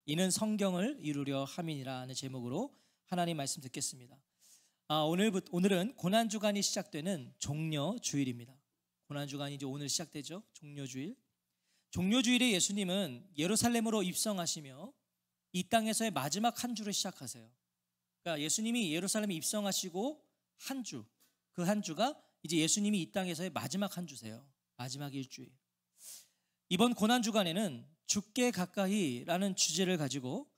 이는 성경을 이루려 함이니라는 제목으로 하나님 말씀 듣겠습니다. 오늘은 고난주간이 시작되는 종려주일입니다. 고난주간이 이제 오늘 시작되죠. 종려주일. 종려주일에 예수님은 예루살렘으로 입성하시며 이 땅에서의 마지막 한 주를 시작하세요. 그러니까 예수님이 예루살렘에 입성하시고 그 한 주가 이제 예수님이 이 땅에서의 마지막 한 주세요. 마지막 일주일. 이번 고난주간에는 죽게 가까이라는 주제를 가지고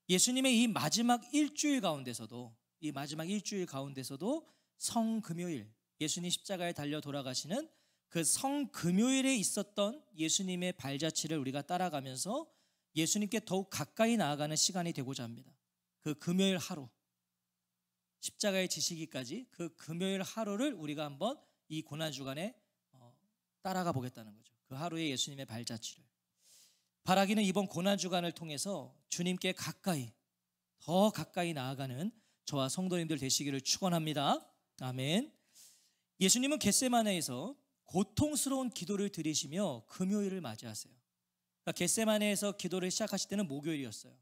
예수님의 이 마지막 일주일 가운데서도 성금요일, 예수님 십자가에 달려 돌아가시는 그 성금요일에 있었던 예수님의 발자취를 우리가 따라가면서 예수님께 더욱 가까이 나아가는 시간이 되고자 합니다. 그 금요일 하루, 십자가에 지시기까지 그 금요일 하루를 우리가 한번 이 고난주간에 따라가 보겠다는 거죠. 그 하루의 예수님의 발자취를. 바라기는 이번 고난주간을 통해서 주님께 더 가까이 나아가는 저와 성도님들 되시기를 축원합니다. 아멘. 예수님은 겟세마네에서 고통스러운 기도를 드리시며 금요일을 맞이하세요. 그러니까 겟세마네에서 기도를 시작하실 때는 목요일이었어요.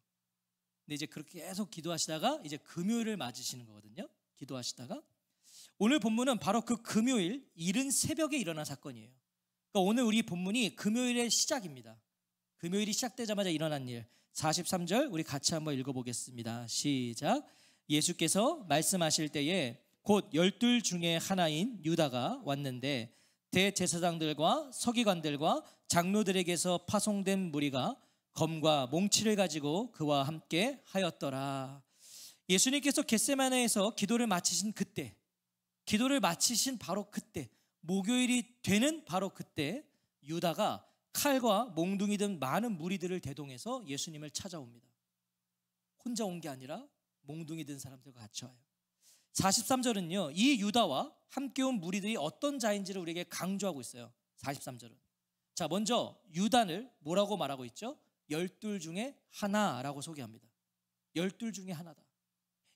근데 이제 그렇게 계속 기도하시다가 이제 금요일을 맞으시는 거거든요. 기도하시다가 오늘 본문은 바로 그 금요일 이른 새벽에 일어난 사건이에요. 그러니까 오늘 우리 본문이 금요일의 시작입니다. 금요일이 시작되자마자 일어난 일 43절 우리 같이 한번 읽어보겠습니다. 시작. 예수께서 말씀하실 때에 곧 12 중에 하나인 유다가 왔는데 대제사장들과 서기관들과 장로들에게서 파송된 무리가 검과 몽치를 가지고 그와 함께 하였더라. 예수님께서 겟세마네에서 기도를 마치신 바로 그때, 목요일이 되는 바로 그때 유다가 칼과 몽둥이 든 많은 무리들을 대동해서 예수님을 찾아옵니다. 혼자 온 게 아니라 몽둥이 든 사람들과 같이 와요. 43절은요, 이 유다와 함께 온 무리들이 어떤 자인지를 우리에게 강조하고 있어요. 43절은. 자, 먼저 유다를 뭐라고 말하고 있죠? 12 중에 하나라고 소개합니다. 12 중에 하나다.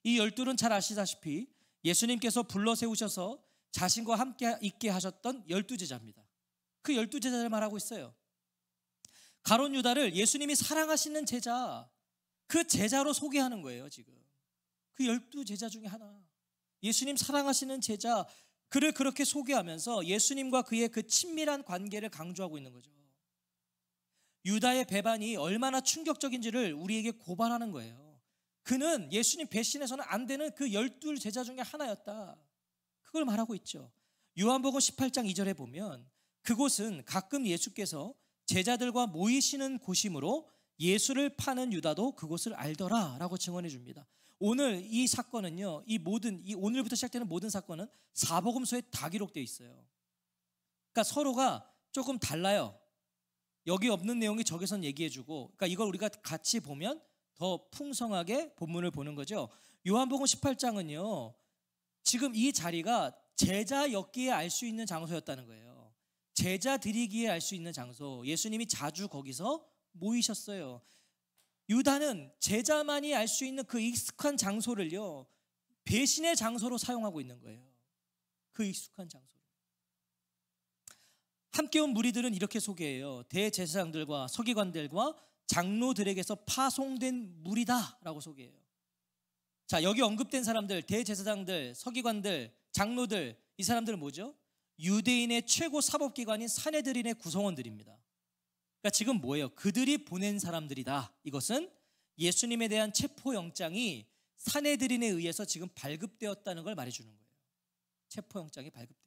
이 12은 잘 아시다시피 예수님께서 불러 세우셔서 자신과 함께 있게 하셨던 12제자입니다. 그 12제자를 말하고 있어요. 가룟 유다를 예수님이 사랑하시는 제자, 그 제자로 소개하는 거예요. 지금 그 12제자 중에 하나, 예수님 사랑하시는 제자, 그를 그렇게 소개하면서 예수님과 그의 그 친밀한 관계를 강조하고 있는 거죠. 유다의 배반이 얼마나 충격적인지를 우리에게 고발하는 거예요. 그는 예수님 배신해서는 안 되는 그 12제자 중에 하나였다, 그걸 말하고 있죠. 요한복음 18장 2절에 보면 그곳은 가끔 예수께서 제자들과 모이시는 곳이므로 예수를 파는 유다도 그곳을 알더라 라고 증언해 줍니다. 오늘 이 사건은요, 오늘부터 시작되는 모든 사건은 사복음서에 다 기록되어 있어요. 그러니까 서로가 조금 달라요. 여기 없는 내용이 저기선 얘기해 주고, 그러니까 이걸 우리가 같이 보면 더 풍성하게 본문을 보는 거죠. 요한복음 18장은요, 지금 이 자리가 제자였기에 알 수 있는 장소였다는 거예요. 제자들이기에 알 수 있는 장소, 예수님이 자주 거기서 모이셨어요. 유다는 제자만이 알 수 있는 그 익숙한 장소를요, 배신의 장소로 사용하고 있는 거예요. 그 익숙한 장소를. 함께 온 무리들은 이렇게 소개해요. 대제사장들과 서기관들과 장로들에게서 파송된 무리다 라고 소개해요. 자, 여기 언급된 사람들, 대제사장들, 서기관들, 장로들, 이 사람들은 뭐죠? 유대인의 최고 사법기관인 산헤드린의 구성원들입니다. 그러니까 지금 뭐예요? 그들이 보낸 사람들이다. 이것은 예수님에 대한 체포영장이 산헤드린에 의해서 지금 발급되었다는 걸 말해주는 거예요. 체포영장이 발급됐다.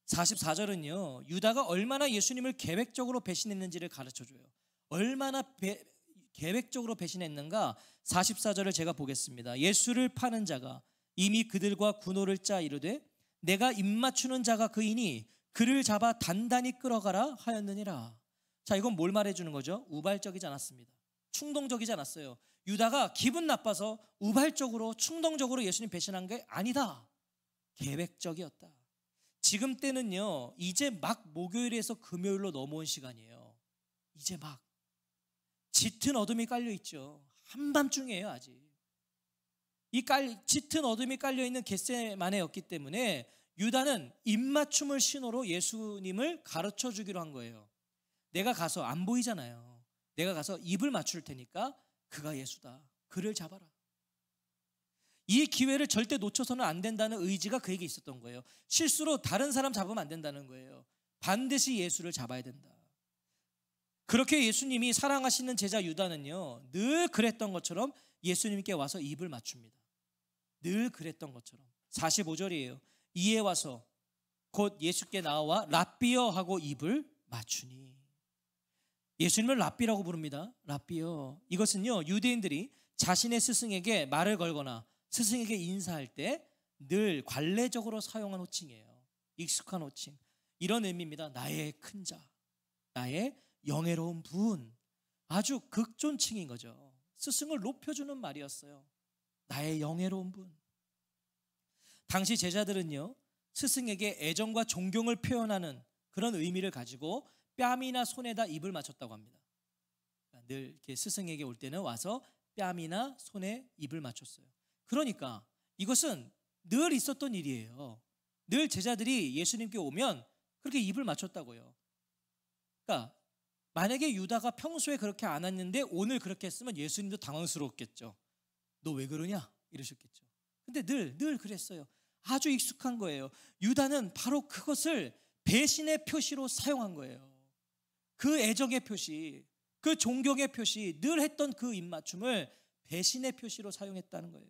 44절은요, 유다가 얼마나 예수님을 계획적으로 배신했는지를 가르쳐줘요. 얼마나 계획적으로 배신했는가? 44절을 제가 보겠습니다. 예수를 파는 자가 이미 그들과 군호를 짜 이르되 내가 입맞추는 자가 그이니 그를 잡아 단단히 끌어가라 하였느니라. 자, 이건 뭘 말해주는 거죠? 우발적이지 않았습니다. 충동적이지 않았어요. 유다가 기분 나빠서 우발적으로 충동적으로 예수님 배신한 게 아니다. 계획적이었다. 지금 때는요, 이제 막 목요일에서 금요일로 넘어온 시간이에요. 이제 막 짙은 어둠이 깔려 있죠. 한밤중이에요. 아직 이 짙은 어둠이 깔려있는 겟세마네였기 때문에 유다는 입맞춤을 신호로 예수님을 가르쳐 주기로 한 거예요. 내가 가서 안 보이잖아요. 내가 가서 입을 맞출 테니까 그가 예수다. 그를 잡아라. 이 기회를 절대 놓쳐서는 안 된다는 의지가 그에게 있었던 거예요. 실수로 다른 사람 잡으면 안 된다는 거예요. 반드시 예수를 잡아야 된다. 그렇게 예수님이 사랑하시는 제자 유다는요, 늘 그랬던 것처럼 예수님께 와서 입을 맞춥니다. 늘 그랬던 것처럼. 45절이에요. 이에 와서 곧 예수께 나와 랍비여 하고 입을 맞추니. 예수님을 랍비라고 부릅니다. 랍비여. 이것은요, 유대인들이 자신의 스승에게 말을 걸거나 스승에게 인사할 때 늘 관례적으로 사용한 호칭이에요. 익숙한 호칭. 이런 의미입니다. 나의 큰 자, 나의 영예로운 분. 아주 극존칭인 거죠. 스승을 높여주는 말이었어요. 나의 영예로운 분. 당시 제자들은요, 스승에게 애정과 존경을 표현하는 그런 의미를 가지고 뺨이나 손에다 입을 맞췄다고 합니다. 늘 이렇게 스승에게 올 때는 와서 뺨이나 손에 입을 맞췄어요. 그러니까 이것은 늘 있었던 일이에요. 늘 제자들이 예수님께 오면 그렇게 입을 맞췄다고요. 그러니까 만약에 유다가 평소에 그렇게 안 했는데 오늘 그렇게 했으면 예수님도 당황스러웠겠죠. 너 왜 그러냐? 이러셨겠죠. 근데 늘 그랬어요. 아주 익숙한 거예요. 유다는 바로 그것을 배신의 표시로 사용한 거예요. 그 애정의 표시, 그 존경의 표시, 늘 했던 그 입맞춤을 배신의 표시로 사용했다는 거예요.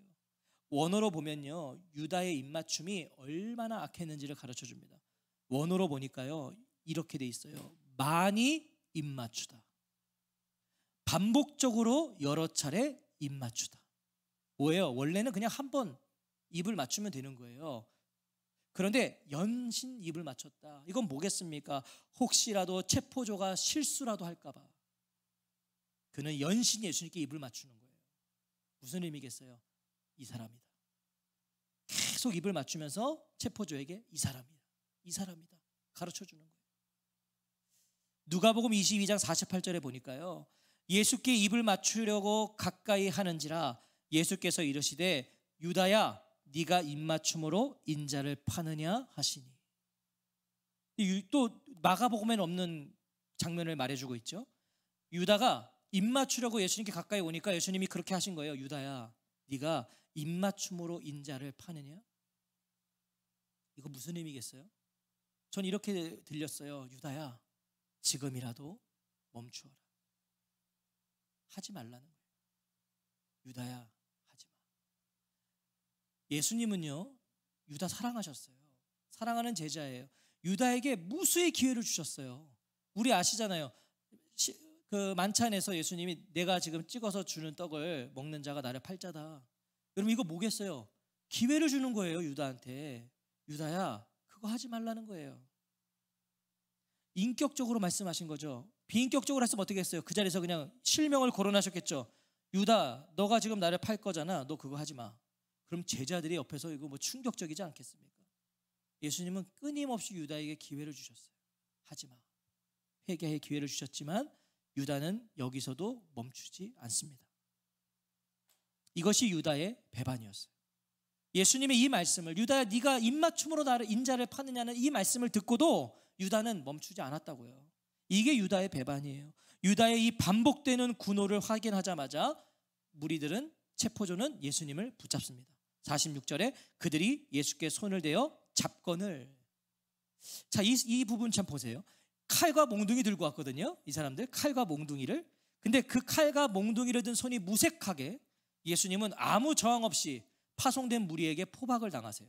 원어로 보면요, 유다의 입맞춤이 얼마나 악했는지를 가르쳐 줍니다. 원어로 보니까요, 이렇게 돼 있어요. 많이 입맞추다. 반복적으로 여러 차례 입맞추다. 뭐예요? 원래는 그냥 한 번 입을 맞추면 되는 거예요. 그런데 연신 입을 맞췄다. 이건 뭐겠습니까? 혹시라도 체포조가 실수라도 할까 봐 그는 연신 예수님께 입을 맞추는 거예요. 무슨 의미겠어요? 이 사람이다. 계속 입을 맞추면서 체포조에게 이 사람이다 가르쳐 주는 거예요. 누가복음 22장 48절에 보니까요, 예수께 입을 맞추려고 가까이 하는지라 예수께서 이르시되 유다야 네가 입맞춤으로 인자를 파느냐 하시니. 또 마가복음에는 없는 장면을 말해주고 있죠. 유다가 입맞추려고 예수님께 가까이 오니까 예수님이 그렇게 하신 거예요. 유다야 네가 입맞춤으로 인자를 파느냐? 이거 무슨 의미겠어요? 전 이렇게 들렸어요. 유다야 지금이라도 멈추어라. 하지 말라는 거예요. 유다야 하지 마. 예수님은요, 유다 사랑하셨어요. 사랑하는 제자예요. 유다에게 무수의 기회를 주셨어요. 우리 아시잖아요. 그 만찬에서 예수님이 내가 지금 찍어서 주는 떡을 먹는 자가 나를 팔자다. 여러분 이거 뭐겠어요? 기회를 주는 거예요. 유다한테. 유다야 그거 하지 말라는 거예요. 인격적으로 말씀하신 거죠. 비인격적으로 했으면 어떻게 했어요? 그 자리에서 그냥 실명을 거론하셨겠죠. 유다 너가 지금 나를 팔 거잖아. 너 그거 하지 마. 그럼 제자들이 옆에서 이거 뭐 충격적이지 않겠습니까? 예수님은 끊임없이 유다에게 기회를 주셨어요. 하지 마. 회개의 기회를 주셨지만 유다는 여기서도 멈추지 않습니다. 이것이 유다의 배반이었어요. 예수님의 이 말씀을, 유다야 네가 입맞춤으로 나를 인자를 파느냐는 이 말씀을 듣고도 유다는 멈추지 않았다고요. 이게 유다의 배반이에요. 유다의 이 반복되는 군호를 확인하자마자 무리들은, 체포조는 예수님을 붙잡습니다. 46절에 그들이 예수께 손을 대어 잡건을. 자, 이 부분 참 보세요. 칼과 몽둥이 들고 왔거든요. 이 사람들 칼과 몽둥이를. 근데 그 칼과 몽둥이를 든 손이 무색하게 예수님은 아무 저항 없이 파송된 무리에게 포박을 당하세요.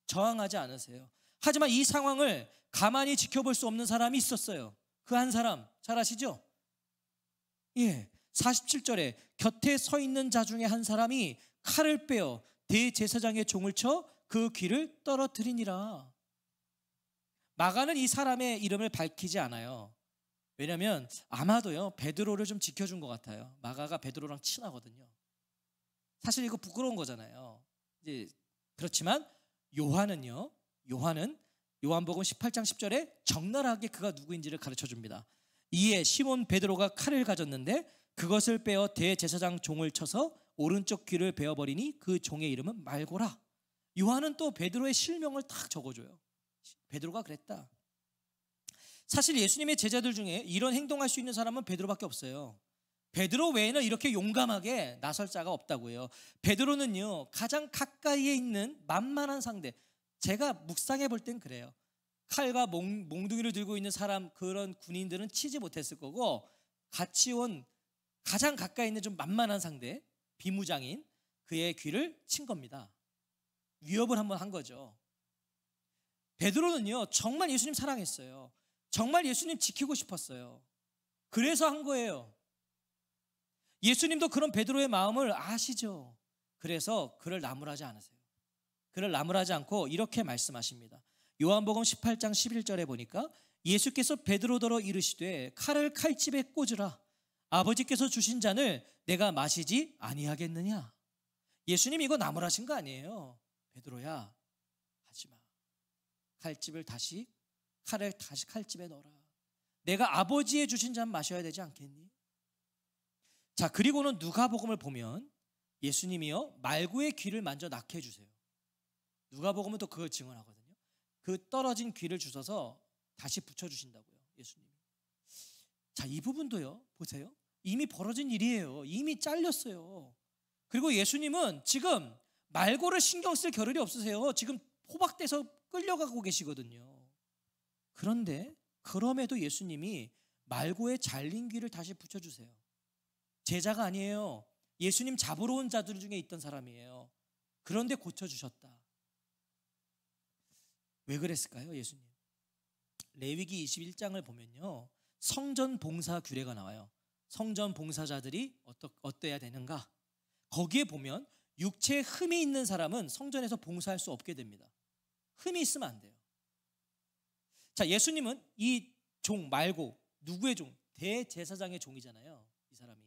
저항하지 않으세요. 하지만 이 상황을 가만히 지켜볼 수 없는 사람이 있었어요. 그 한 사람 잘 아시죠? 예, 47절에 곁에 서 있는 자 중에 한 사람이 칼을 빼어 대제사장의 종을 쳐 그 귀를 떨어뜨리니라. 마가는 이 사람의 이름을 밝히지 않아요. 왜냐하면 아마도요 베드로를 좀 지켜준 것 같아요. 마가가 베드로랑 친하거든요. 사실 이거 부끄러운 거잖아요. 이제 그렇지만 요한은 요한복음 18장 10절에 적나라하게 그가 누구인지를 가르쳐 줍니다. 이에 시몬 베드로가 칼을 가졌는데 그것을 빼어 대제사장 종을 쳐서 오른쪽 귀를 베어버리니 그 종의 이름은 말고라. 요한은 또 베드로의 실명을 딱 적어줘요. 베드로가 그랬다. 사실 예수님의 제자들 중에 이런 행동할 수 있는 사람은 베드로밖에 없어요. 베드로 외에는 이렇게 용감하게 나설 자가 없다고요. 베드로는요, 가장 가까이에 있는 만만한 상대. 제가 묵상해 볼 땐 그래요. 칼과 몽둥이를 들고 있는 사람, 그런 군인들은 치지 못했을 거고, 같이 온 가장 가까이 있는 좀 만만한 상대, 비무장인 그의 귀를 친 겁니다. 위협을 한번 한 거죠. 베드로는요, 정말 예수님 사랑했어요. 정말 예수님 지키고 싶었어요. 그래서 한 거예요. 예수님도 그런 베드로의 마음을 아시죠. 그래서 그를 나무라지 않으세요. 그를 나무라지 않고 이렇게 말씀하십니다. 요한복음 18장 11절에 보니까 예수께서 베드로더러 이르시되 칼을 칼집에 꽂으라. 아버지께서 주신 잔을 내가 마시지 아니하겠느냐. 예수님 이거 나무라신 거 아니에요. 베드로야, 하지마. 칼을 다시 칼집에 넣어라. 내가 아버지의 주신 잔 마셔야 되지 않겠니? 자, 그리고는 누가복음을 보면 예수님이요, 말고의 귀를 만져 낫게 해주세요. 누가복음은 또 그걸 증언하거든요. 그 떨어진 귀를 주셔서 다시 붙여주신다고요, 예수님이. 자, 이 부분도요, 보세요. 이미 벌어진 일이에요. 이미 잘렸어요. 그리고 예수님은 지금 말고를 신경 쓸 겨를이 없으세요. 지금 호박돼서 끌려가고 계시거든요. 그런데 그럼에도 예수님이 말고의 잘린 귀를 다시 붙여주세요. 제자가 아니에요. 예수님 잡으러 온 자들 중에 있던 사람이에요. 그런데 고쳐주셨다. 왜 그랬을까요, 예수님? 레위기 21장을 보면요, 성전 봉사 규례가 나와요. 성전 봉사자들이 어때야 되는가? 거기에 보면 육체에 흠이 있는 사람은 성전에서 봉사할 수 없게 됩니다. 흠이 있으면 안 돼요. 자, 예수님은 이 종 말고 누구의 종? 대제사장의 종이잖아요. 이 사람이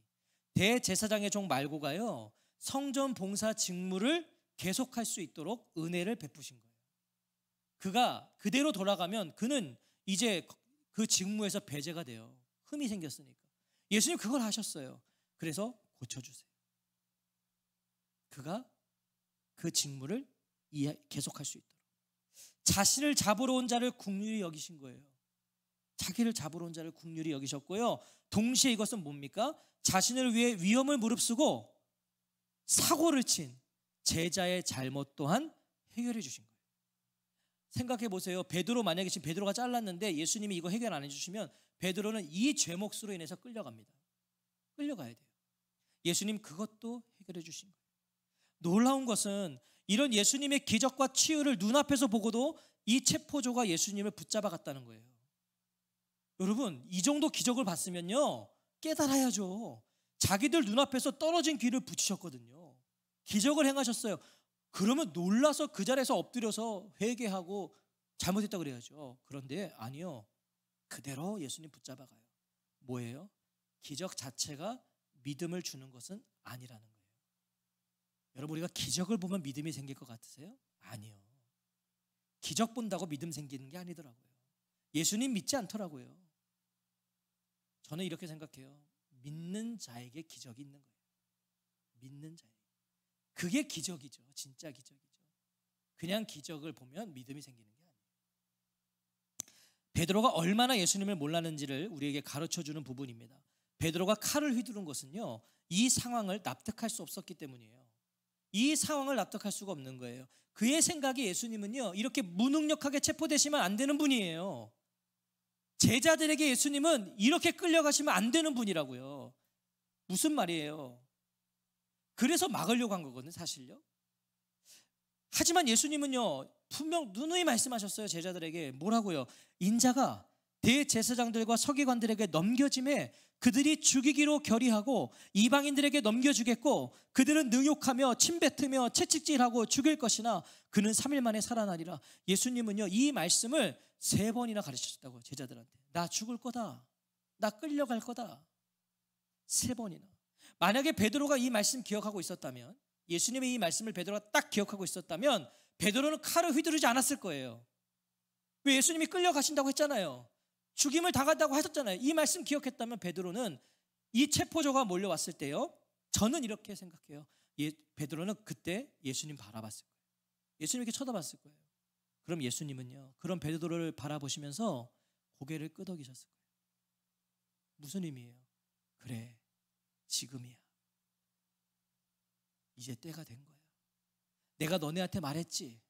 대제사장의 종 말고가요, 성전 봉사 직무를 계속할 수 있도록 은혜를 베푸신 거예요. 그가 그대로 돌아가면 그는 이제 그 직무에서 배제가 돼요. 흠이 생겼으니까. 예수님 그걸 하셨어요. 그래서 고쳐주세요. 그가 그 직무를 계속할 수 있도록. 자신을 잡으러 온 자를 긍휼히 여기신 거예요. 자기를 잡으러 온 자를 긍휼히 여기셨고요. 동시에 이것은 뭡니까? 자신을 위해 위험을 무릅쓰고 사고를 친 제자의 잘못 또한 해결해 주신 거예요. 생각해 보세요. 베드로, 만약에 지금 베드로가 잘랐는데 예수님이 이거 해결 안 해주시면 베드로는 이 죄목수로 인해서 끌려갑니다. 끌려가야 돼요. 예수님 그것도 해결해 주신 거예요. 놀라운 것은 이런 예수님의 기적과 치유를 눈앞에서 보고도 이 체포조가 예수님을 붙잡아 갔다는 거예요. 여러분, 이 정도 기적을 봤으면요, 깨달아야죠. 자기들 눈앞에서 떨어진 귀를 붙이셨거든요. 기적을 행하셨어요. 그러면 놀라서 그 자리에서 엎드려서 회개하고 잘못했다 그래야죠. 그런데 아니요, 그대로 예수님 붙잡아가요. 뭐예요? 기적 자체가 믿음을 주는 것은 아니라는 거예요. 여러분, 우리가 기적을 보면 믿음이 생길 것 같으세요? 아니요. 기적 본다고 믿음 생기는 게 아니더라고요. 예수님 믿지 않더라고요. 저는 이렇게 생각해요. 믿는 자에게 기적이 있는 거예요. 믿는 자에게. 그게 기적이죠. 진짜 기적이죠. 그냥 기적을 보면 믿음이 생기는 게 아니에요. 베드로가 얼마나 예수님을 몰랐는지를 우리에게 가르쳐주는 부분입니다. 베드로가 칼을 휘두른 것은요, 이 상황을 납득할 수 없었기 때문이에요. 이 상황을 납득할 수가 없는 거예요. 그의 생각에 예수님은요, 이렇게 무능력하게 체포되시면 안 되는 분이에요. 제자들에게 예수님은 이렇게 끌려가시면 안 되는 분이라고요. 무슨 말이에요? 그래서 막으려고 한 거거든요, 사실요. 하지만 예수님은요, 분명 누누이 말씀하셨어요. 제자들에게 뭐라고요? 인자가 대제사장들과 서기관들에게 넘겨짐에 그들이 죽이기로 결의하고 이방인들에게 넘겨주겠고 그들은 능욕하며 침뱉으며 채찍질하고 죽일 것이나 그는 3일 만에 살아나리라. 예수님은요, 이 말씀을 3번이나 가르치셨다고. 제자들한테 나 죽을 거다, 나 끌려갈 거다, 3번이나. 만약에 베드로가 이 말씀 기억하고 있었다면, 예수님의 이 말씀을 베드로가 딱 기억하고 있었다면 베드로는 칼을 휘두르지 않았을 거예요. 왜? 예수님이 끌려가신다고 했잖아요. 죽임을 당한다고 하셨잖아요. 이 말씀 기억했다면 베드로는 이 체포조가 몰려왔을 때요, 저는 이렇게 생각해요. 베드로는 그때 예수님 바라봤을 거예요. 예수님 이렇게 쳐다봤을 거예요. 그럼 예수님은요, 그런 베드로를 바라보시면서 고개를 끄덕이셨을 거예요. 무슨 의미예요? 그래, 지금이야. 이제 때가 된 거야. 내가 너네한테 말했지.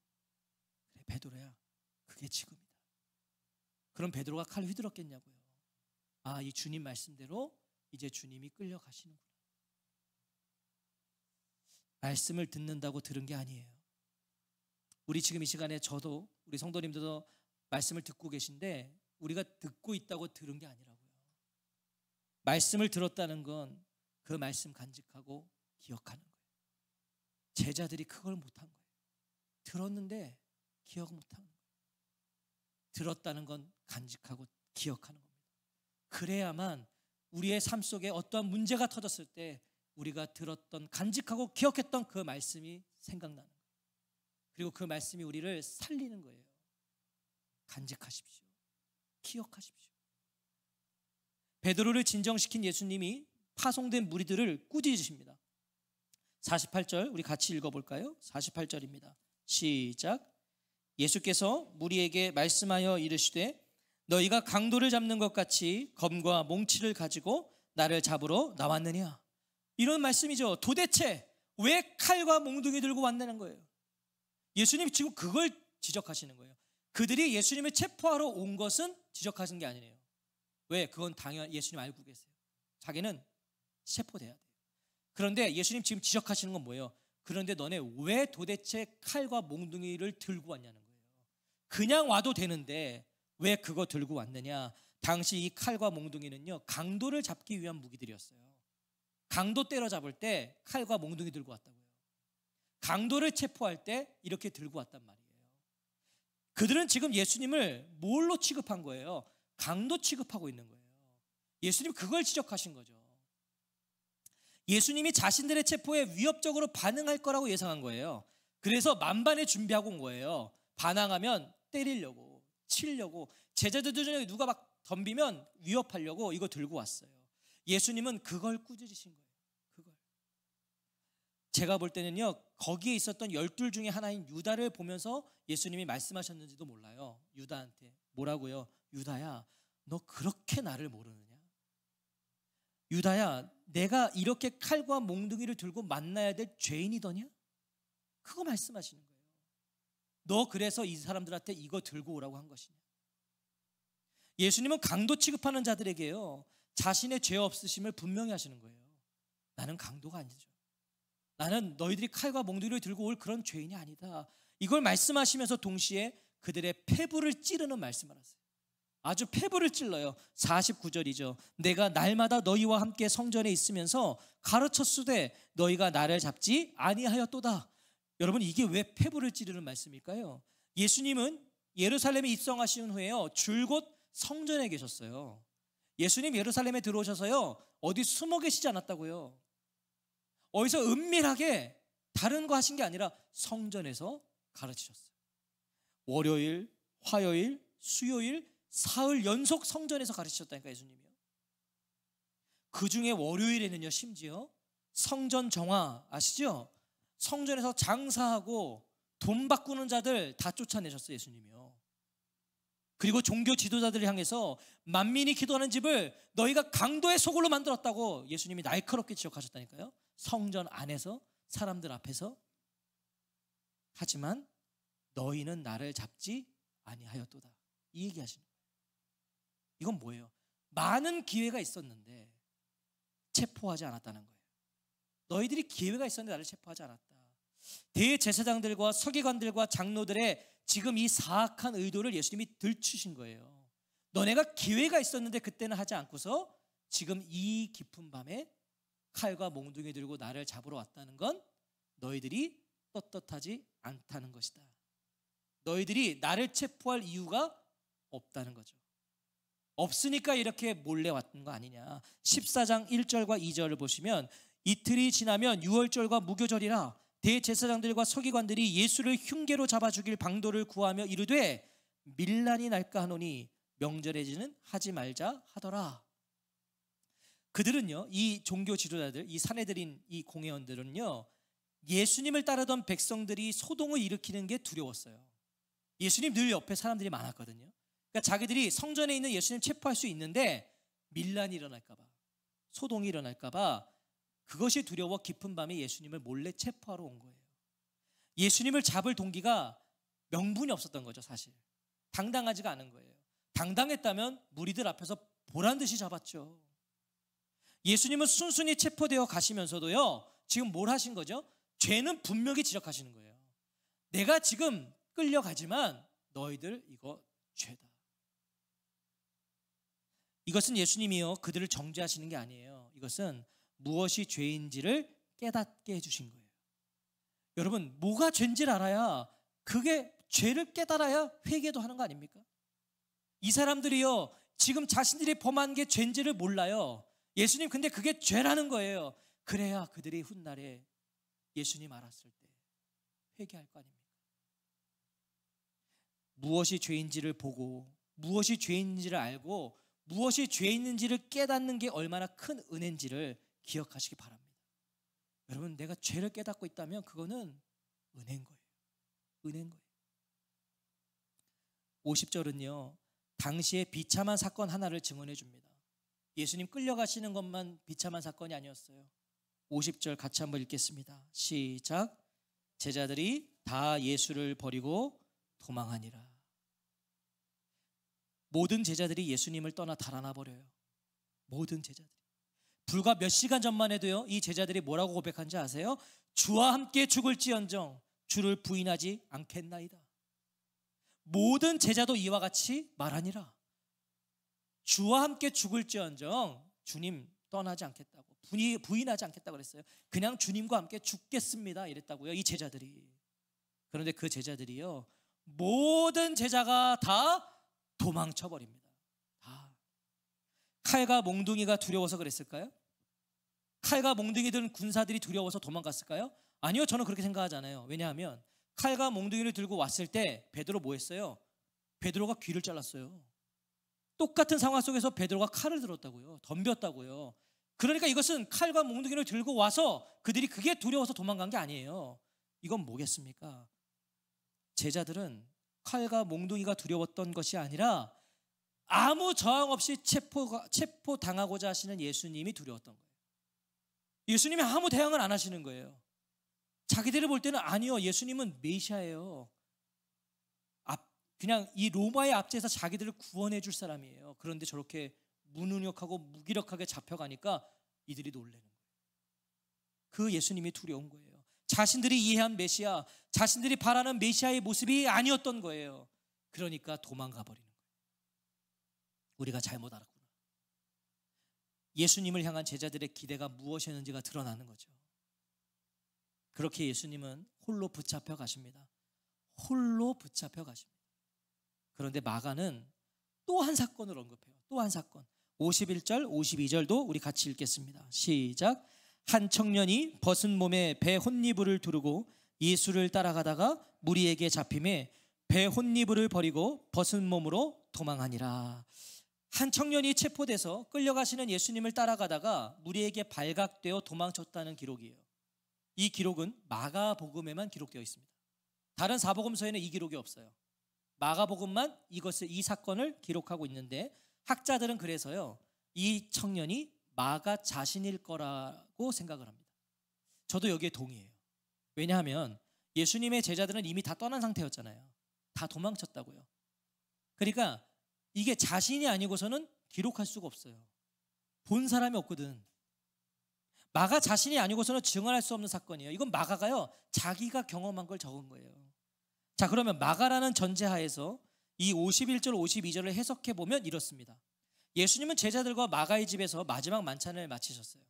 그래, 베드로야, 그게 지금이다. 그럼 베드로가 칼 휘둘렀겠냐고요. 아, 이 주님 말씀대로 이제 주님이 끌려가시는구나. 말씀을 듣는다고 들은 게 아니에요. 우리 지금 이 시간에 저도, 우리 성도님들도 말씀을 듣고 계신데 우리가 듣고 있다고 들은 게 아니라고요. 말씀을 들었다는 건 그 말씀 간직하고 기억하는 거예요. 제자들이 그걸 못한 거예요. 들었는데 기억 못한 거예요. 들었다는 건 간직하고 기억하는 겁니다. 그래야만 우리의 삶 속에 어떠한 문제가 터졌을 때 우리가 들었던, 간직하고 기억했던 그 말씀이 생각나는 거예요. 그리고 그 말씀이 우리를 살리는 거예요. 간직하십시오. 기억하십시오. 베드로를 진정시킨 예수님이 파송된 무리들을 꾸짖으십니다. 48절 우리 같이 읽어볼까요? 48절입니다. 시작. 예수께서 무리에게 말씀하여 이르시되 너희가 강도를 잡는 것 같이 검과 몽치를 가지고 나를 잡으러 나왔느냐. 이런 말씀이죠. 도대체 왜 칼과 몽둥이 들고 왔냐는 거예요. 예수님이 지금 그걸 지적하시는 거예요. 그들이 예수님을 체포하러 온 것은 지적하신 게 아니에요. 왜? 그건 당연히 예수님 알고 계세요. 자기는 체포돼야 돼요. 그런데 예수님 지금 지적하시는 건 뭐예요? 그런데 너네 왜 도대체 칼과 몽둥이를 들고 왔냐는 거예요. 그냥 와도 되는데 왜 그거 들고 왔느냐. 당시 이 칼과 몽둥이는요, 강도를 잡기 위한 무기들이었어요. 강도 때려잡을 때 칼과 몽둥이 들고 왔다고요. 강도를 체포할 때 이렇게 들고 왔단 말이에요. 그들은 지금 예수님을 뭘로 취급한 거예요? 강도 취급하고 있는 거예요. 예수님 그걸 지적하신 거죠. 예수님이 자신들의 체포에 위협적으로 반응할 거라고 예상한 거예요. 그래서 만반의 준비하고 온 거예요. 반항하면 때리려고, 치려고, 제자들 중에 누가 막 덤비면 위협하려고 이거 들고 왔어요. 예수님은 그걸 꾸짖으신 거예요. 그걸. 제가 볼 때는요, 거기에 있었던 12 중에 하나인 유다를 보면서 예수님이 말씀하셨는지도 몰라요. 유다한테 뭐라고요? 유다야, 너 그렇게 나를 모르느냐? 유다야, 내가 이렇게 칼과 몽둥이를 들고 만나야 될 죄인이더냐? 그거 말씀하시는 거예요. 너 그래서 이 사람들한테 이거 들고 오라고 한 것이냐? 예수님은 강도 취급하는 자들에게요, 자신의 죄 없으심을 분명히 하시는 거예요. 나는 강도가 아니죠. 나는 너희들이 칼과 몽둥이를 들고 올 그런 죄인이 아니다. 이걸 말씀하시면서 동시에 그들의 폐부를 찌르는 말씀을 하세요. 아주 폐부를 찔러요. 49절이죠. 내가 날마다 너희와 함께 성전에 있으면서 가르쳤으되 너희가 나를 잡지 아니하였도다. 여러분, 이게 왜 폐부를 찌르는 말씀일까요? 예수님은 예루살렘에 입성하신 후에요, 줄곧 성전에 계셨어요. 예수님 예루살렘에 들어오셔서요, 어디 숨어 계시지 않았다고요. 어디서 은밀하게 다른 거 하신 게 아니라 성전에서 가르치셨어요. 월요일, 화요일, 수요일, 사흘 연속 성전에서 가르치셨다니까, 예수님이요. 그 중에 월요일에는요, 심지어 성전 정화 아시죠? 성전에서 장사하고 돈 바꾸는 자들 다 쫓아내셨어요, 예수님이요. 그리고 종교 지도자들을 향해서 만민이 기도하는 집을 너희가 강도의 소굴로 만들었다고 예수님이 날카롭게 지적하셨다니까요. 성전 안에서, 사람들 앞에서. 하지만 너희는 나를 잡지 아니하였도다, 이 얘기하시는 거예요. 이건 뭐예요? 많은 기회가 있었는데 체포하지 않았다는 거예요. 너희들이 기회가 있었는데 나를 체포하지 않았다. 대제사장들과 서기관들과 장로들의 지금 이 사악한 의도를 예수님이 들추신 거예요. 너네가 기회가 있었는데 그때는 하지 않고서 지금 이 깊은 밤에 칼과 몽둥이 들고 나를 잡으러 왔다는 건 너희들이 떳떳하지 않다는 것이다. 너희들이 나를 체포할 이유가 없다는 거죠. 없으니까 이렇게 몰래 왔던 거 아니냐. 14장 1절과 2절을 보시면 이틀이 지나면 유월절과 무교절이라 대제사장들과 서기관들이 예수를 흉계로 잡아 죽일 방도를 구하며 이르되 밀란이 날까 하노니 명절에는 하지 말자 하더라. 그들은요, 이 종교 지도자들, 이 사내들인 이 공회원들은요, 예수님을 따르던 백성들이 소동을 일으키는 게 두려웠어요. 예수님 늘 옆에 사람들이 많았거든요. 그러니까 자기들이 성전에 있는 예수님 체포할 수 있는데 밀란이 일어날까 봐, 소동이 일어날까 봐 그것이 두려워 깊은 밤에 예수님을 몰래 체포하러 온 거예요. 예수님을 잡을 동기가 명분이 없었던 거죠, 사실. 당당하지가 않은 거예요. 당당했다면 무리들 앞에서 보란 듯이 잡았죠. 예수님은 순순히 체포되어 가시면서도요, 지금 뭘 하신 거죠? 죄는 분명히 지적하시는 거예요. 내가 지금 끌려가지만 너희들 이거 죄다. 이것은 예수님이요 그들을 정죄하시는 게 아니에요. 이것은 무엇이 죄인지를 깨닫게 해주신 거예요. 여러분, 뭐가 죄인지를 알아야, 그게 죄를 깨달아야 회개도 하는 거 아닙니까? 이 사람들이요 지금 자신들이 범한 게 죄인지를 몰라요. 예수님 근데 그게 죄라는 거예요. 그래야 그들이 훗날에 예수님 알았을 때 회개할 거 아닙니까? 무엇이 죄인지를 보고 무엇이 죄인지를 알고 무엇이 죄인지를 깨닫는 게 얼마나 큰 은혜인지를 기억하시기 바랍니다. 여러분, 내가 죄를 깨닫고 있다면 그거는 은혜인 거예요. 은혜인 거예요. 50절은요 당시의 비참한 사건 하나를 증언해 줍니다. 예수님 끌려가시는 것만 비참한 사건이 아니었어요. 50절 같이 한번 읽겠습니다. 시작. 제자들이 다 예수를 버리고 도망하니라. 모든 제자들이 예수님을 떠나 달아나 버려요. 모든 제자들이. 불과 몇 시간 전만 해도요 이 제자들이 뭐라고 고백한지 아세요? 주와 함께 죽을지언정 주를 부인하지 않겠나이다. 모든 제자도 이와 같이 말하니라. 주와 함께 죽을지언정 주님 떠나지 않겠다고, 부인하지 않겠다고 그랬어요. 그냥 주님과 함께 죽겠습니다 이랬다고요, 이 제자들이. 그런데 그 제자들이요 모든 제자가 다 도망쳐 버립니다. 다. 칼과 몽둥이가 두려워서 그랬을까요? 칼과 몽둥이 든 군사들이 두려워서 도망갔을까요? 아니요, 저는 그렇게 생각하잖아요. 왜냐하면 칼과 몽둥이를 들고 왔을 때 베드로 뭐 했어요? 베드로가 귀를 잘랐어요. 똑같은 상황 속에서 베드로가 칼을 들었다고요. 덤볐다고요. 그러니까 이것은 칼과 몽둥이를 들고 와서 그들이 그게 두려워서 도망간 게 아니에요. 이건 뭐겠습니까? 제자들은 칼과 몽둥이가 두려웠던 것이 아니라 아무 저항 없이 체포당하고자 하시는 예수님이 두려웠던 거예요. 예수님이 아무 대항을 안 하시는 거예요. 자기들이 볼 때는 아니요, 예수님은 메시아예요. 그냥 이 로마의 압제에서 자기들을 구원해 줄 사람이에요. 그런데 저렇게 무능력하고 무기력하게 잡혀가니까 이들이 놀라는 거예요. 그 예수님이 두려운 거예요. 자신들이 이해한 메시아, 자신들이 바라는 메시아의 모습이 아니었던 거예요. 그러니까 도망가 버리는 거예요. 우리가 잘못 알았구나. 예수님을 향한 제자들의 기대가 무엇이었는지가 드러나는 거죠. 그렇게 예수님은 홀로 붙잡혀 가십니다. 홀로 붙잡혀 가십니다. 그런데 마가는 또 한 사건을 언급해요. 또 한 사건. 51절, 52절도 우리 같이 읽겠습니다. 시작. 한 청년이 벗은 몸에 배 혼니부를 두르고 예수를 따라가다가 무리에게 잡힘에 배 혼니부를 버리고 벗은 몸으로 도망하니라. 한 청년이 체포돼서 끌려가시는 예수님을 따라가다가 무리에게 발각되어 도망쳤다는 기록이에요. 이 기록은 마가복음에만 기록되어 있습니다. 다른 사복음서에는 이 기록이 없어요. 마가복음만 이 사건을 기록하고 있는데 학자들은 그래서요 이 청년이 마가 자신일 거라고 생각을 합니다. 저도 여기에 동의해요. 왜냐하면 예수님의 제자들은 이미 다 떠난 상태였잖아요. 다 도망쳤다고요. 그러니까 이게 자신이 아니고서는 기록할 수가 없어요. 본 사람이 없거든. 마가 자신이 아니고서는 증언할 수 없는 사건이에요. 이건 마가가요 자기가 경험한 걸 적은 거예요. 자, 그러면 마가라는 전제하에서 이 51절 52절을 해석해 보면 이렇습니다. 예수님은 제자들과 마가의 집에서 마지막 만찬을 마치셨어요.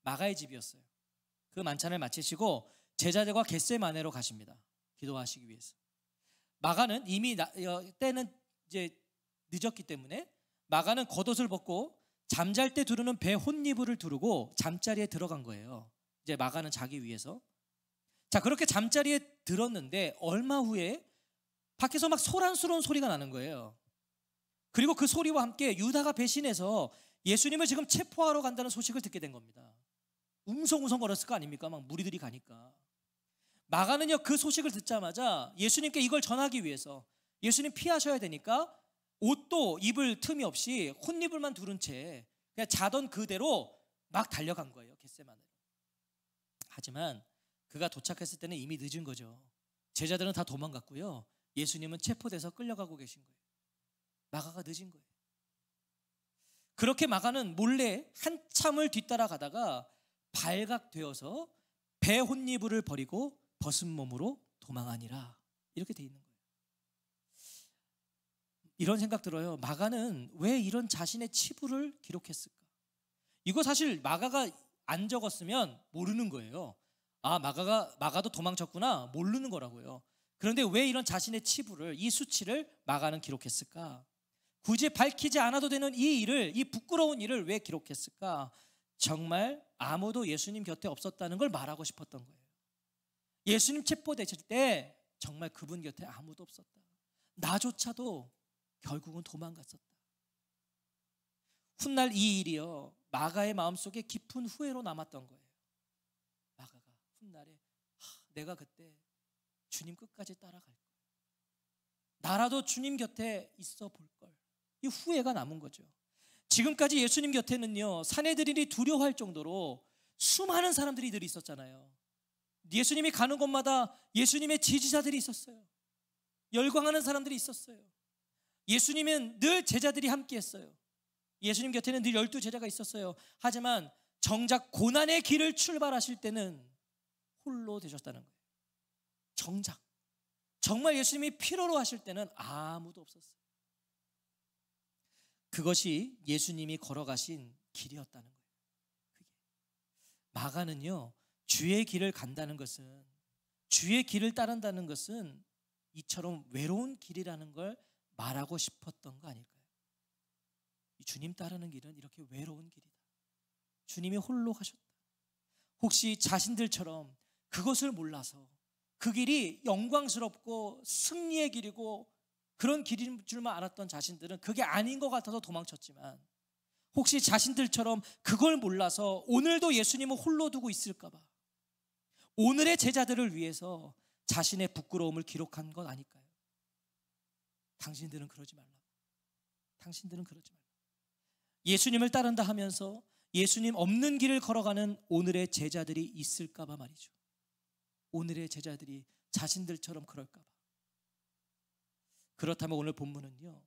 마가의 집이었어요. 그 만찬을 마치시고 제자들과 겟세마네로 가십니다. 기도하시기 위해서. 마가는 이미 때는 이제 늦었기 때문에 마가는 겉옷을 벗고 잠잘 때 두르는 배 혼니부를 두르고 잠자리에 들어간 거예요. 이제 마가는 자기 위해서. 자, 그렇게 잠자리에 들었는데 얼마 후에 밖에서 막 소란스러운 소리가 나는 거예요. 그리고 그 소리와 함께 유다가 배신해서 예수님을 지금 체포하러 간다는 소식을 듣게 된 겁니다. 웅성웅성 거렸을 거 아닙니까? 막 무리들이 가니까. 마가는요 그 소식을 듣자마자 예수님께 이걸 전하기 위해서 예수님 피하셔야 되니까 옷도 입을 틈이 없이 혼니불만 두른 채 그냥 자던 그대로 막 달려간 거예요. 겟세마네로. 하지만 그가 도착했을 때는 이미 늦은 거죠. 제자들은 다 도망갔고요. 예수님은 체포돼서 끌려가고 계신 거예요. 마가가 늦은 거예요. 그렇게 마가는 몰래 한참을 뒤따라가다가 발각되어서 배 혼니부를 버리고 벗은 몸으로 도망하니라. 이렇게 돼 있는 거예요. 이런 생각 들어요. 마가는 왜 이런 자신의 치부를 기록했을까? 이거 사실 마가가 안 적었으면 모르는 거예요. 아, 마가도 도망쳤구나, 모르는 거라고요. 그런데 왜 이런 자신의 치부를, 이 수치를 마가는 기록했을까? 굳이 밝히지 않아도 되는 이 일을, 이 부끄러운 일을 왜 기록했을까? 정말 아무도 예수님 곁에 없었다는 걸 말하고 싶었던 거예요. 예수님 체포되실 때 정말 그분 곁에 아무도 없었다. 나조차도 결국은 도망갔었다. 훗날 이 일이요, 마가의 마음속에 깊은 후회로 남았던 거예요. 마가가 훗날에 내가 그때 주님 끝까지 따라갈 걸, 나라도 주님 곁에 있어 볼 걸, 이 후회가 남은 거죠. 지금까지 예수님 곁에는요, 사내들이 두려워할 정도로 수많은 사람들이 늘 있었잖아요. 예수님이 가는 곳마다 예수님의 지지자들이 있었어요. 열광하는 사람들이 있었어요. 예수님은 늘 제자들이 함께 했어요. 예수님 곁에는 늘 12제자가 있었어요. 하지만 정작 고난의 길을 출발하실 때는 홀로 되셨다는 거예요. 정말 예수님이 필요로 하실 때는 아무도 없었어요. 그것이 예수님이 걸어가신 길이었다는 거예요. 마가는요, 주의 길을 간다는 것은, 주의 길을 따른다는 것은 이처럼 외로운 길이라는 걸 말하고 싶었던 거 아닐까요? 주님 따르는 길은 이렇게 외로운 길이다. 주님이 홀로 가셨다. 혹시 자신들처럼 그것을 몰라서 그 길이 영광스럽고 승리의 길이고 그런 길인 줄만 알았던 자신들은 그게 아닌 것 같아서 도망쳤지만, 혹시 자신들처럼 그걸 몰라서 오늘도 예수님을 홀로 두고 있을까 봐 오늘의 제자들을 위해서 자신의 부끄러움을 기록한 것 아닐까요? 당신들은 그러지 말라고. 당신들은 그러지 말라고. 예수님을 따른다 하면서 예수님 없는 길을 걸어가는 오늘의 제자들이 있을까 봐 말이죠. 오늘의 제자들이 자신들처럼 그럴까 봐. 그렇다면 오늘 본문은요,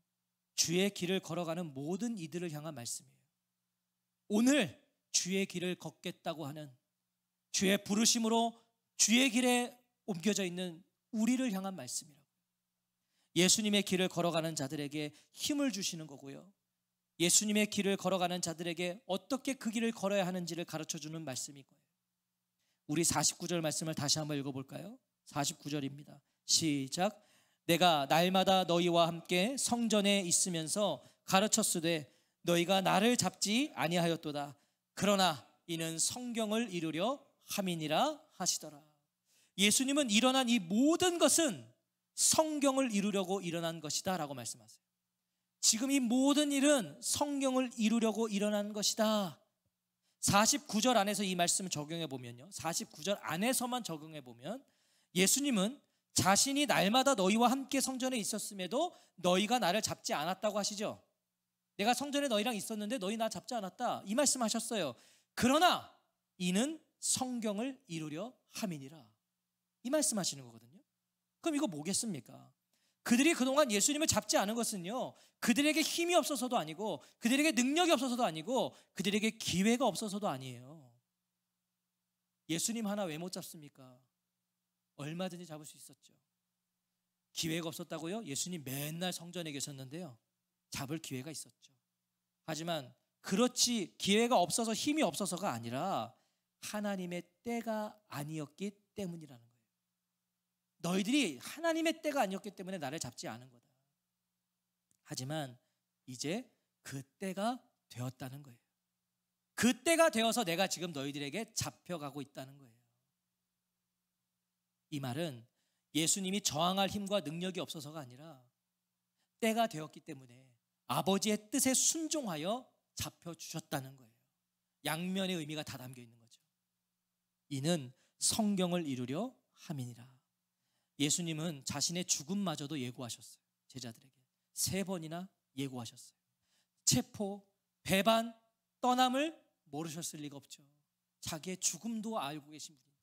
주의 길을 걸어가는 모든 이들을 향한 말씀이에요. 오늘 주의 길을 걷겠다고 하는, 주의 부르심으로 주의 길에 옮겨져 있는 우리를 향한 말씀이라고. 예수님의 길을 걸어가는 자들에게 힘을 주시는 거고요, 예수님의 길을 걸어가는 자들에게 어떻게 그 길을 걸어야 하는지를 가르쳐주는 말씀인 거예요. 우리 49절 말씀을 다시 한번 읽어볼까요? 49절입니다. 시작. 내가 날마다 너희와 함께 성전에 있으면서 가르쳤으되 너희가 나를 잡지 아니하였도다. 그러나 이는 성경을 이루려 함이니라 하시더라. 예수님은 일어난 이 모든 것은 성경을 이루려고 일어난 것이다 라고 말씀하세요. 지금 이 모든 일은 성경을 이루려고 일어난 것이다. 49절 안에서 이 말씀을 적용해 보면요, 49절 안에서만 적용해 보면 예수님은 자신이 날마다 너희와 함께 성전에 있었음에도 너희가 나를 잡지 않았다고 하시죠. 내가 성전에 너희랑 있었는데 너희 나 잡지 않았다, 이 말씀 하셨어요. 그러나 이는 성경을 이루려 함이니라, 이 말씀 하시는 거거든요. 그럼 이거 뭐겠습니까? 그들이 그동안 예수님을 잡지 않은 것은요, 그들에게 힘이 없어서도 아니고 그들에게 능력이 없어서도 아니고 그들에게 기회가 없어서도 아니에요. 예수님 하나 왜 못 잡습니까? 얼마든지 잡을 수 있었죠. 기회가 없었다고요? 예수님 맨날 성전에 계셨는데요, 잡을 기회가 있었죠. 하지만 그렇지 기회가 없어서 힘이 없어서가 아니라 하나님의 때가 아니었기 때문이라는 거예요. 너희들이 하나님의 때가 아니었기 때문에 나를 잡지 않은 거다. 하지만 이제 그 때가 되었다는 거예요. 그 때가 되어서 내가 지금 너희들에게 잡혀가고 있다는 거예요. 이 말은 예수님이 저항할 힘과 능력이 없어서가 아니라 때가 되었기 때문에 아버지의 뜻에 순종하여 잡혀주셨다는 거예요. 양면의 의미가 다 담겨 있는 거죠. 이는 성경을 이루려 함이니라. 예수님은 자신의 죽음마저도 예고하셨어요. 제자들에게 3번이나 예고하셨어요. 체포, 배반, 떠남을 모르셨을 리가 없죠. 자기의 죽음도 알고 계신 분인데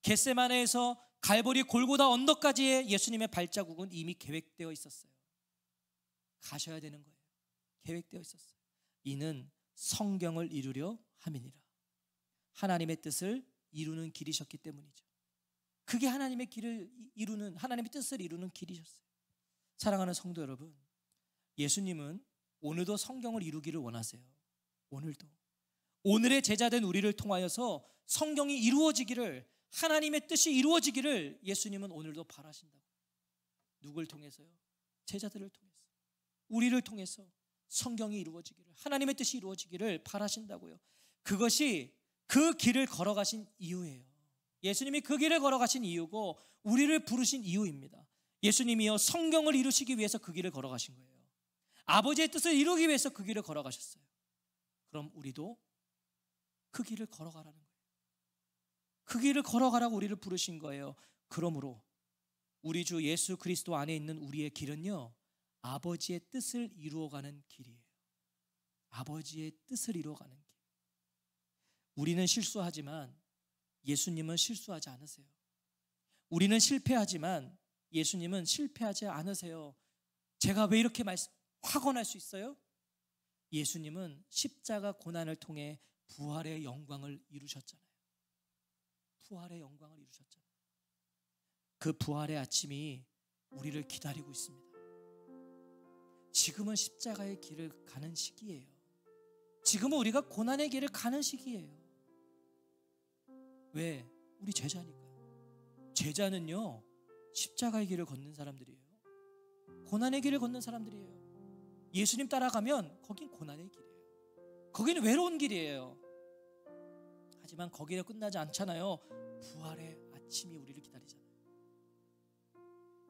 겟세마네에서 갈보리 골고다 언덕까지의 예수님의 발자국은 이미 계획되어 있었어요. 가셔야 되는 거예요. 계획되어 있었어요. 이는 성경을 이루려 함이니라. 하나님의 뜻을 이루는 길이셨기 때문이죠. 그게 하나님의 길을 이루는, 하나님의 뜻을 이루는 길이셨어요. 사랑하는 성도 여러분, 예수님은 오늘도 성경을 이루기를 원하세요. 오늘도. 오늘의 제자된 우리를 통하여서 성경이 이루어지기를, 하나님의 뜻이 이루어지기를 예수님은 오늘도 바라신다고. 누굴 통해서요? 제자들을 통해서, 우리를 통해서 성경이 이루어지기를, 하나님의 뜻이 이루어지기를 바라신다고요. 그것이 그 길을 걸어가신 이유예요. 예수님이 그 길을 걸어가신 이유고 우리를 부르신 이유입니다. 예수님이요, 성경을 이루시기 위해서 그 길을 걸어가신 거예요. 아버지의 뜻을 이루기 위해서 그 길을 걸어가셨어요. 그럼 우리도 그 길을 걸어가라는 거예요. 그 길을 걸어가라고 우리를 부르신 거예요. 그러므로 우리 주 예수 그리스도 안에 있는 우리의 길은요, 아버지의 뜻을 이루어가는 길이에요. 아버지의 뜻을 이루어가는 길. 우리는 실수하지만 예수님은 실수하지 않으세요. 우리는 실패하지만 예수님은 실패하지 않으세요. 제가 왜 이렇게 확언할 수 있어요? 예수님은 십자가 고난을 통해 부활의 영광을 이루셨잖아요. 부활의 영광을 이루셨잖아요. 그 부활의 아침이 우리를 기다리고 있습니다. 지금은 십자가의 길을 가는 시기예요. 지금은 우리가 고난의 길을 가는 시기예요. 왜? 우리 제자니까요. 제자는요, 십자가의 길을 걷는 사람들이에요. 고난의 길을 걷는 사람들이에요. 예수님 따라가면 거긴 고난의 길이에요. 거기는 외로운 길이에요. 하지만 거기에 끝나지 않잖아요. 부활의 아침이 우리를 기다리잖아요.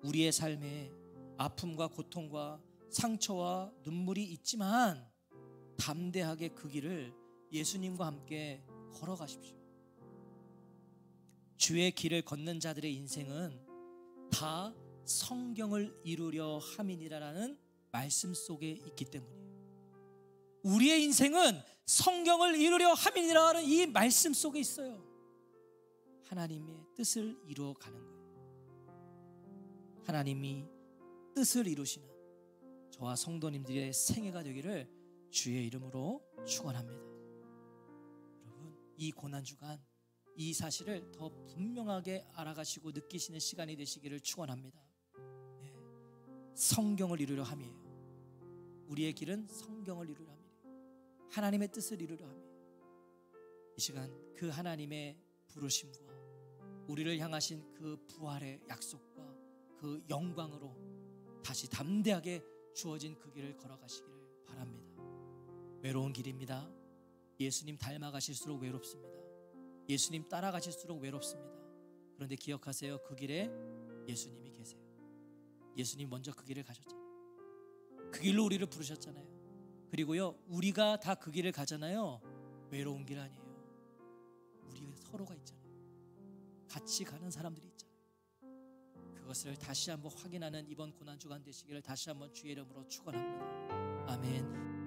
우리의 삶에 아픔과 고통과 상처와 눈물이 있지만 담대하게 그 길을 예수님과 함께 걸어가십시오. 주의 길을 걷는 자들의 인생은 다 성경을 이루려 함이니라라는 말씀 속에 있기 때문이에요. 우리의 인생은 성경을 이루려 함이니라는 이 말씀 속에 있어요. 하나님의 뜻을 이루어가는 거예요. 하나님이 뜻을 이루시는 저와 성도님들의 생애가 되기를 주의 이름으로 축원합니다. 여러분, 이 고난주간 이 사실을 더 분명하게 알아가시고 느끼시는 시간이 되시기를 축원합니다. 네. 성경을 이루려 함이에요. 우리의 길은 성경을 이루려 함이에요. 하나님의 뜻을 이루려 함이에요. 이 시간 그 하나님의 부르심과 우리를 향하신 그 부활의 약속과 그 영광으로 다시 담대하게 주어진 그 길을 걸어가시기를 바랍니다. 외로운 길입니다. 예수님 닮아가실수록 외롭습니다. 예수님 따라가실수록 외롭습니다. 그런데 기억하세요. 그 길에 예수님이 계세요. 예수님 먼저 그 길을 가셨잖아요. 그 길로 우리를 부르셨잖아요. 그리고요, 우리가 다 그 길을 가잖아요. 외로운 길 아니에요. 우리 서로가 있잖아요. 같이 가는 사람들이 있잖아요. 그것을 다시 한번 확인하는 이번 고난주간 되시기를 다시 한번 주의 이름으로 축원합니다. 아멘.